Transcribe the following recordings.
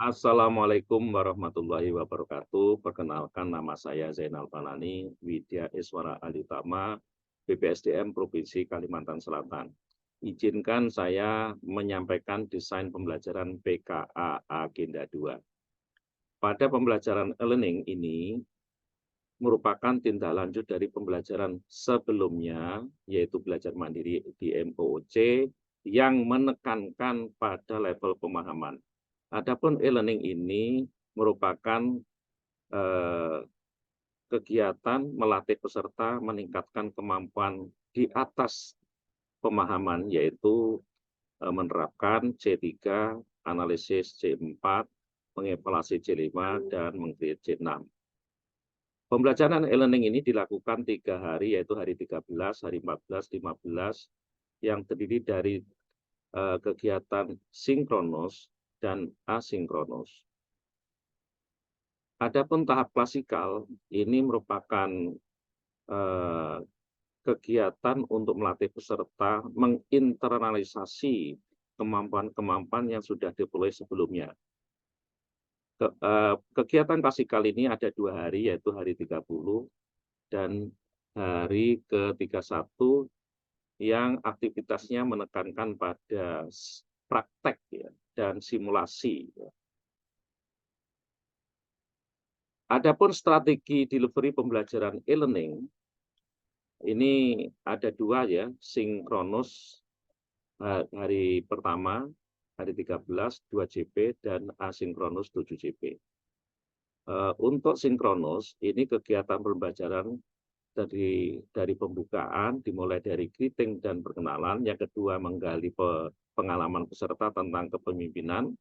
Assalamualaikum warahmatullahi wabarakatuh. Perkenalkan nama saya Zainal Fanani, Widya Iswara Alitama, BPSDM Provinsi Kalimantan Selatan. Izinkan saya menyampaikan desain pembelajaran PKA Agenda 2. Pada pembelajaran e-learning ini merupakan tindak lanjut dari pembelajaran sebelumnya, yaitu belajar mandiri di MOOC yang menekankan pada level pemahaman. Adapun e-learning ini merupakan eh, kegiatan melatih peserta meningkatkan kemampuan di atas pemahaman, yaitu menerapkan C3, analisis C4, mengevaluasi C5, dan meng-create C6. Pembelajaran e-learning ini dilakukan 3 hari, yaitu hari 13, hari 14, 15, yang terdiri dari kegiatan sinkronus dan asinkronus. Adapun tahap klasikal ini merupakan eh, kegiatan untuk melatih peserta menginternalisasi kemampuan-kemampuan yang sudah diperoleh sebelumnya. Kegiatan klasikal ini ada 2 hari, yaitu hari 30 dan hari ke-31 yang aktivitasnya menekankan pada praktek ya, dan simulasi. Adapun strategi delivery pembelajaran e-learning ini ada 2 ya, sinkronus hari pertama, hari 13, 2 JP, dan asinkronus 7 JP. Untuk sinkronus, ini kegiatan pembelajaran dari pembukaan, dimulai dari greeting dan perkenalan, yang kedua menggali pengalaman peserta tentang kepemimpinan,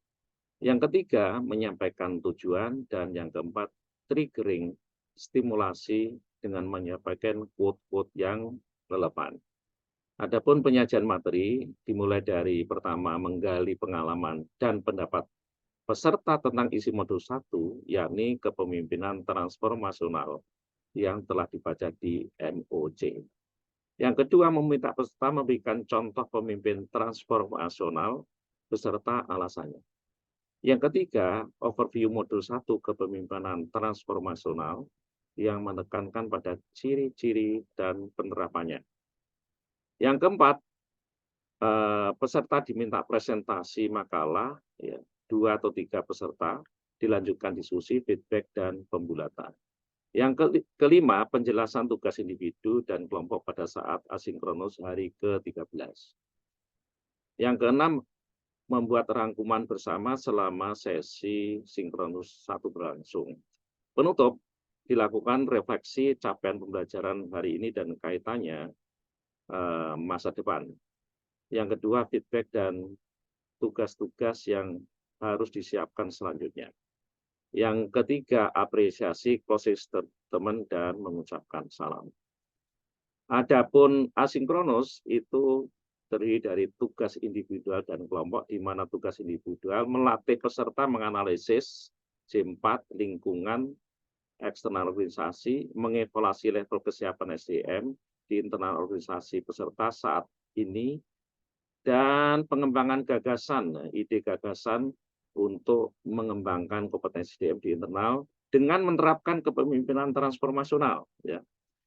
yang ketiga menyampaikan tujuan, dan yang keempat triggering stimulasi dengan menyampaikan quote-quote yang relevan. Adapun penyajian materi dimulai dari pertama menggali pengalaman dan pendapat peserta tentang isi modul 1, yakni kepemimpinan transformasional yang telah dibaca di MOC. Yang kedua, meminta peserta memberikan contoh pemimpin transformasional beserta alasannya. Yang ketiga, overview modul 1 kepemimpinan transformasional yang menekankan pada ciri-ciri dan penerapannya. Yang keempat, peserta diminta presentasi makalah, ya, 2 atau 3 peserta, dilanjutkan diskusi, feedback, dan pembulatan. Yang kelima, penjelasan tugas individu dan kelompok pada saat asinkronus hari ke-13. Yang keenam, membuat rangkuman bersama selama sesi sinkronus 1 berlangsung. Penutup, dilakukan refleksi capaian pembelajaran hari ini dan kaitannya masa depan. Yang kedua, feedback dan tugas-tugas yang harus disiapkan selanjutnya. Yang ketiga, apresiasi, closing statement, dan mengucapkan salam. Adapun asinkronus itu terdiri dari tugas individual dan kelompok, di mana tugas individual melatih peserta menganalisis C4, lingkungan, eksternal organisasi, mengevaluasi level kesiapan SDM di internal organisasi peserta saat ini, dan pengembangan gagasan, ide gagasan untuk mengembangkan kompetensi SDM di internal dengan menerapkan kepemimpinan transformasional. Ya.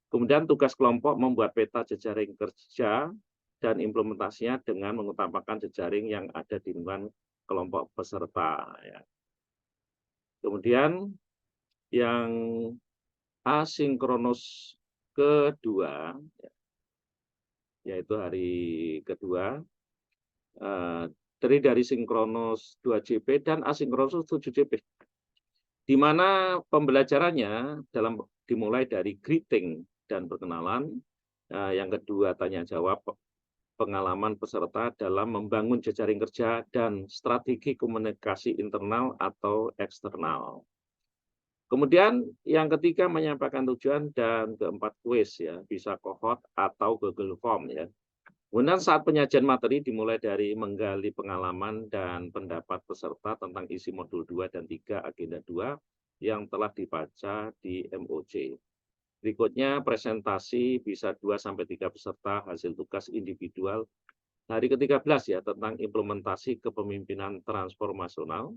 Kemudian tugas kelompok membuat peta jejaring kerja dan implementasinya dengan mengutamakan jejaring yang ada di lingkungan kelompok peserta. Ya. Kemudian yang asinkronus kedua, yaitu hari kedua, terdiri dari sinkronus 2JP dan asinkronus 7JP, di mana pembelajarannya dimulai dari greeting dan perkenalan, yang kedua tanya jawab, pengalaman peserta dalam membangun jejaring kerja, dan strategi komunikasi internal atau eksternal. Kemudian yang ketiga menyampaikan tujuan, dan keempat kuis ya, bisa cohort atau Google Form ya. Kemudian saat penyajian materi dimulai dari menggali pengalaman dan pendapat peserta tentang isi modul 2 dan 3 agenda 2 yang telah dibaca di MOC. Berikutnya presentasi bisa 2-3 peserta hasil tugas individual hari ke-13 ya, tentang implementasi kepemimpinan transformasional.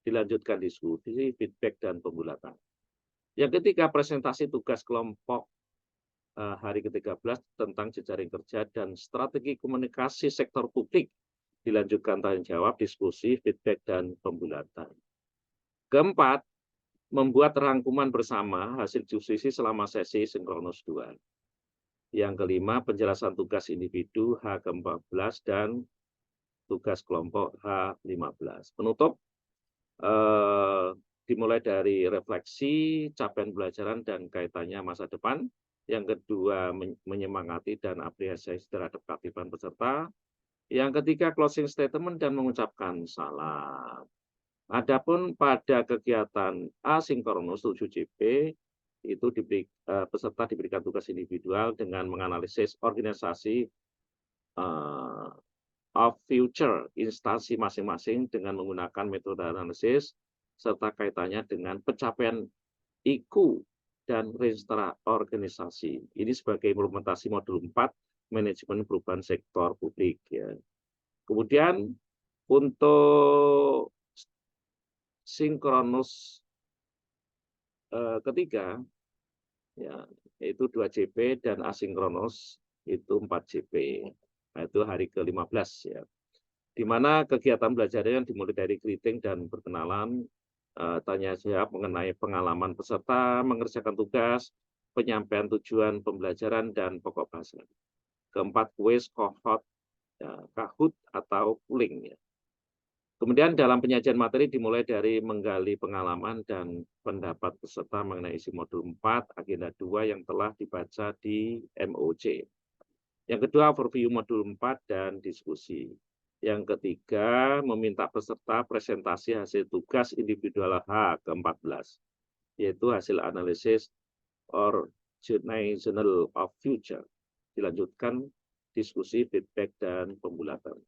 dilanjutkan diskusi, feedback, dan pembulatan. Yang ketiga, presentasi tugas kelompok hari ke-13 tentang jejaring kerja dan strategi komunikasi sektor publik, dilanjutkan tanya jawab, diskusi, feedback, dan pembulatan. Keempat, membuat rangkuman bersama hasil diskusi selama sesi sinkronus 2. Yang kelima, penjelasan tugas individu H14 dan tugas kelompok H15. Penutup, dimulai dari refleksi, capaian pembelajaran, dan kaitannya masa depan. Yang kedua, menyemangati dan apresiasi terhadap keaktifan peserta. Yang ketiga, closing statement dan mengucapkan salam. Adapun pada kegiatan asinkronus 7JP, itu peserta diberikan tugas individual dengan menganalisis organisasi of future instansi masing-masing dengan menggunakan metode analisis serta kaitannya dengan pencapaian IQ dan register organisasi. Ini sebagai implementasi modul 4 manajemen perubahan sektor publik. Ya. Kemudian untuk sinkronus ketiga, ya, yaitu 2JP dan asinkronus itu 4JP. Nah, itu hari ke-15 ya. Di mana kegiatan belajarnya dimulai dari greeting dan perkenalan, tanya jawab mengenai pengalaman peserta, mengerjakan tugas, penyampaian tujuan pembelajaran, dan pokok bahasan. Keempat, kuis, kohort, ya, kahut atau pooling. Ya. Kemudian dalam penyajian materi dimulai dari menggali pengalaman dan pendapat peserta mengenai isi modul 4, agenda 2 yang telah dibaca di MOC. Yang kedua, overview modul 4 dan diskusi. Yang ketiga, meminta peserta presentasi hasil tugas individual H ke-14, yaitu hasil analisis organizational of future. Dilanjutkan diskusi, feedback, dan pembulatan.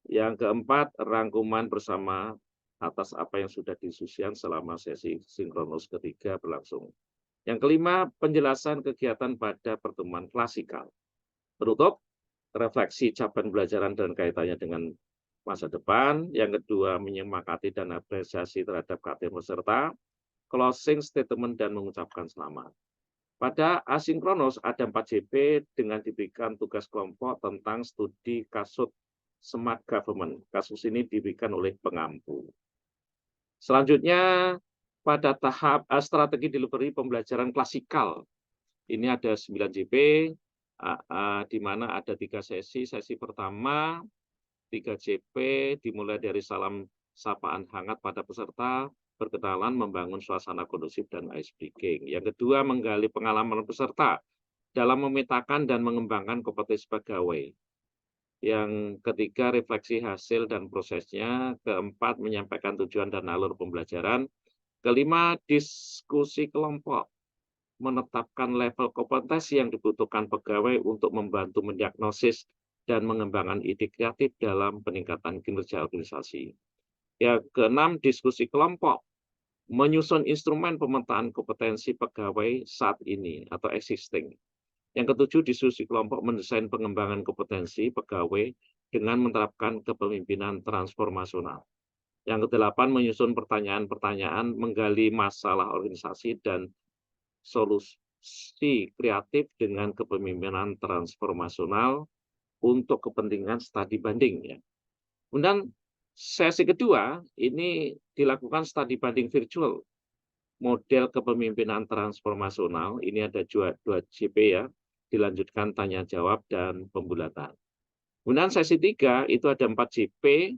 Yang keempat, rangkuman bersama atas apa yang sudah didiskusikan selama sesi sinkronus ketiga berlangsung. Yang kelima, penjelasan kegiatan pada pertemuan klasikal. Penutup, refleksi capaian pembelajaran dan kaitannya dengan masa depan. Yang kedua, menyemangati dan apresiasi terhadap keaktifan peserta. Closing statement dan mengucapkan selamat. Pada asinkronus ada 4JP dengan diberikan tugas kelompok tentang studi kasus Smart Government. Kasus ini diberikan oleh pengampu. Selanjutnya, pada tahap strategi delivery pembelajaran klasikal, ini ada 9JP, di mana ada 3 sesi. Sesi pertama, 3JP, dimulai dari salam sapaan hangat pada peserta, perkenalan, membangun suasana kondusif, dan ice breaking. Yang kedua, menggali pengalaman peserta dalam memetakan dan mengembangkan kompetensi pegawai. Yang ketiga, refleksi hasil dan prosesnya. Keempat, menyampaikan tujuan dan alur pembelajaran. Kelima, diskusi kelompok, menetapkan level kompetensi yang dibutuhkan pegawai untuk membantu mendiagnosis dan mengembangkan ide kreatif dalam peningkatan kinerja organisasi. Yang keenam, diskusi kelompok, menyusun instrumen pemetaan kompetensi pegawai saat ini atau existing. Yang ketujuh, diskusi kelompok mendesain pengembangan kompetensi pegawai dengan menerapkan kepemimpinan transformasional. Yang kedelapan, menyusun pertanyaan-pertanyaan, menggali masalah organisasi dan solusi kreatif dengan kepemimpinan transformasional untuk kepentingan studi banding. Ya. Kemudian sesi kedua ini dilakukan studi banding virtual, model kepemimpinan transformasional. Ini ada 2JP ya. Dilanjutkan tanya jawab dan pembulatan. Kemudian sesi 3 itu ada 4JP,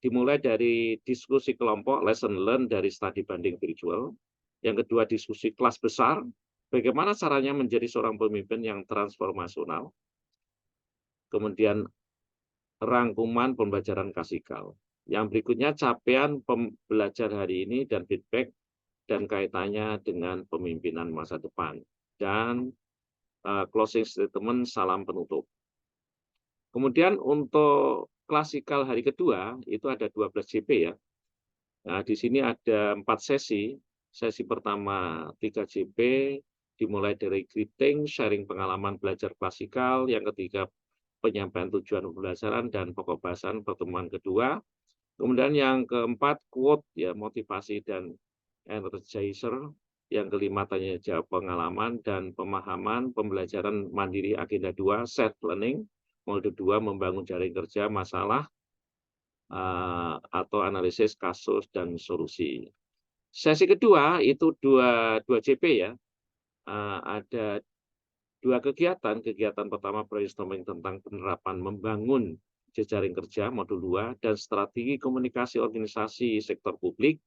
dimulai dari diskusi kelompok, lesson learn dari studi banding virtual. Yang kedua, diskusi kelas besar, bagaimana caranya menjadi seorang pemimpin yang transformasional. Kemudian rangkuman pembelajaran klasikal. Yang berikutnya, capaian pembelajar hari ini dan feedback dan kaitannya dengan pemimpinan masa depan. Dan closing statement, salam penutup. Kemudian untuk klasikal hari kedua itu ada 12JP ya. Nah, di sini ada 4 sesi. Sesi pertama 3JP dimulai dari greeting, sharing pengalaman belajar klasikal. Yang ketiga, penyampaian tujuan pembelajaran dan pokok bahasan pertemuan kedua. Kemudian yang keempat, quote ya, motivasi dan energizer. Yang kelima, tanya jawab pengalaman dan pemahaman pembelajaran mandiri agenda 2, self learning. Mode 2, membangun jaring kerja masalah atau analisis kasus dan solusi. Sesi kedua itu 2 CP ya. Ada 2 kegiatan. Kegiatan pertama brainstorming tentang penerapan membangun jejaring kerja modul 2 dan strategi komunikasi organisasi sektor publik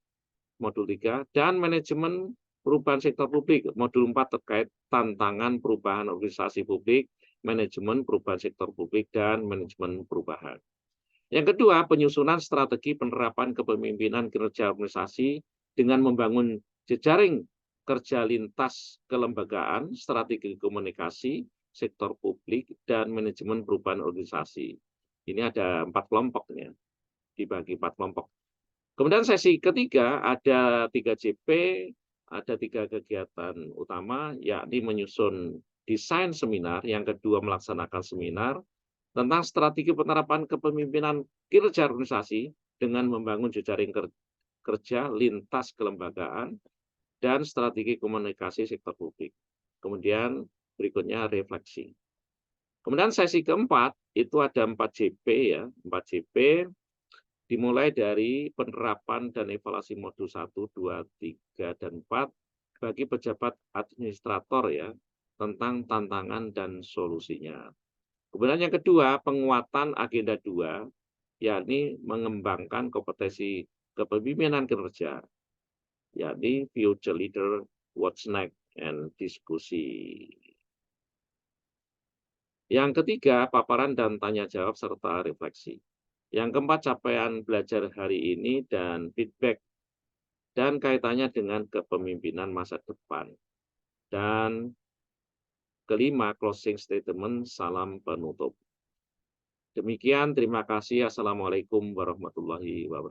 modul 3 dan manajemen perubahan sektor publik modul 4 terkait tantangan perubahan organisasi publik, manajemen perubahan sektor publik dan manajemen perubahan. Yang kedua, penyusunan strategi penerapan kepemimpinan kinerja organisasi dengan membangun jejaring kerja lintas kelembagaan, strategi komunikasi, sektor publik, dan manajemen perubahan organisasi. Ini ada 4 kelompoknya, dibagi 4 kelompok. Kemudian sesi ketiga ada 3 CP, ada 3 kegiatan utama, yakni menyusun desain seminar, yang kedua melaksanakan seminar, tentang strategi penerapan kepemimpinan kinerja organisasi dengan membangun jejaring kerja lintas kelembagaan dan strategi komunikasi sektor publik. Kemudian berikutnya refleksi. Kemudian sesi keempat itu ada 4 JP ya, 4 JP dimulai dari penerapan dan evaluasi modul 1, 2, 3, dan 4 bagi pejabat administrator ya, tentang tantangan dan solusinya. Kemudian yang kedua, penguatan agenda 2, yakni mengembangkan kompetensi kepemimpinan kinerja, yakni future leader, what's next, and diskusi. Yang ketiga, paparan dan tanya jawab serta refleksi. Yang keempat, capaian belajar hari ini dan feedback dan kaitannya dengan kepemimpinan masa depan. Dan kelima, closing statement, salam penutup. Demikian, terima kasih. Assalamualaikum warahmatullahi wabarakatuh.